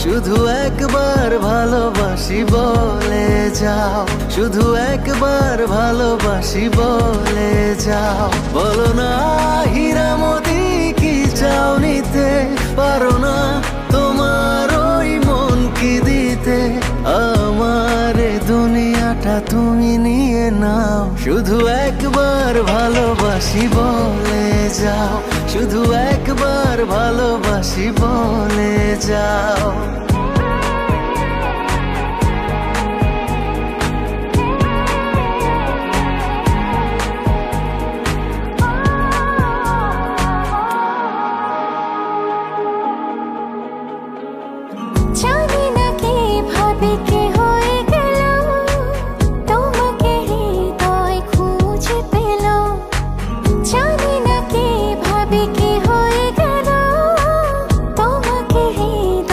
শুধু একবার ভালোবাসি বলে যাও, শুধু একবার ভালোবাসি বলে যাও। বলো না হীরামতি কি চাও নিতে, পারো না তোমার ওই মন কি দিতে। আমার দুনিয়াটা তুমি নিয়ে নাও, শুধু একবার ভালোবাসি বলে যাও, শুধু একবার ভালোবাসি বলে যাও।